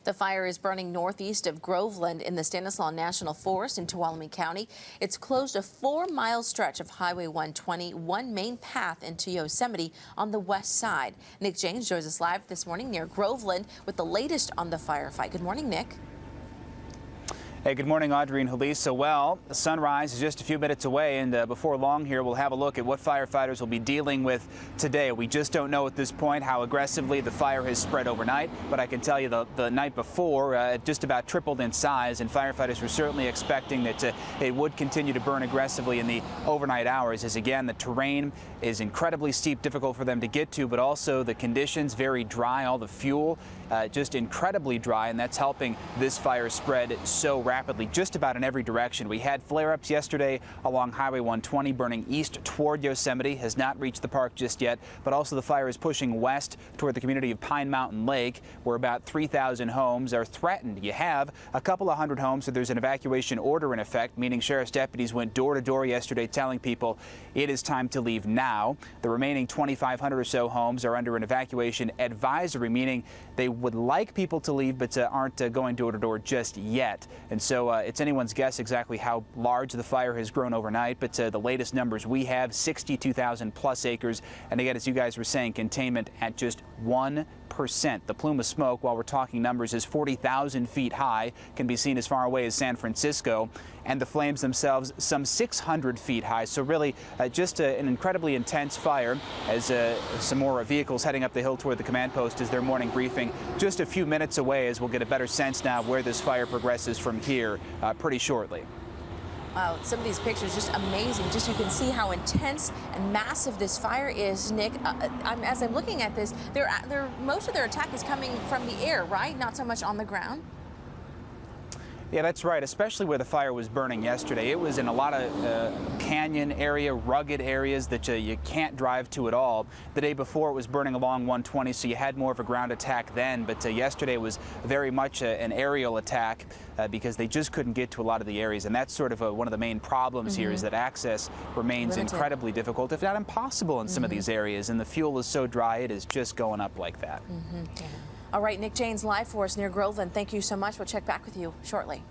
The fire is burning northeast of Groveland in the Stanislaus National Forest in Tuolumne County. It's closed a 4-mile stretch of Highway 120, one main path into Yosemite on the west side. Nick James joins us live this morning near Groveland with the latest on the firefight. Good morning, Nick. Hey, good morning, Audrey and Halisa. Well, sunrise is just a few minutes away, and before long here, we'll have a look at what firefighters will be dealing with today. We just don't know at this point how aggressively the fire has spread overnight, but I can tell you the night before, it just about tripled in size, and firefighters were certainly expecting that it would continue to burn aggressively in the overnight hours, as again, the terrain is incredibly steep, difficult for them to get to, but also the conditions very dry, all the fuel just incredibly dry, and that's helping this fire spread so rapidly just about in every direction. We had flare-ups yesterday along Highway 120 burning east toward Yosemite, has not reached the park just yet, but also the fire is pushing west toward the community of Pine Mountain Lake, where about 3,000 homes are threatened. You have a couple of hundred homes, so there's an evacuation order in effect, meaning sheriff's deputies went door to door yesterday telling people it is time to leave now. The remaining 2,500 or so homes are under an evacuation advisory, meaning they would like people to leave but aren't going door to door just yet. And so it's anyone's guess exactly how large the fire has grown overnight, but the latest numbers we have, 62,000 plus acres. And again, as you guys were saying, containment at just 1%. The plume of smoke, while we're talking numbers, is 40,000 feet high, can be seen as far away as San Francisco, and the flames themselves some 600 feet high. So really just an incredibly intense fire, as some more vehicles heading up the hill toward the command post as their morning briefing just a few minutes away, as we'll get a better sense now of where this fire progresses from here pretty shortly. Wow, some of these pictures just amazing. Just you can see how intense and massive this fire is, Nick. As I'm looking at this, most of their attack is coming from the air, right? Not so much on the ground. Yeah, that's right, especially where the fire was burning yesterday. It was in a lot of canyon area, rugged areas that you can't drive to at all. The day before, it was burning along 120, so you had more of a ground attack then. But yesterday was very much an aerial attack because they just couldn't get to a lot of the areas. And that's sort of one of the main problems here, is that access remains incredibly difficult, if not impossible in some of these areas. And the fuel is so dry, it is just going up like that. All right, Nick James live for us near Groveland. Thank you so much. We'll check back with you shortly.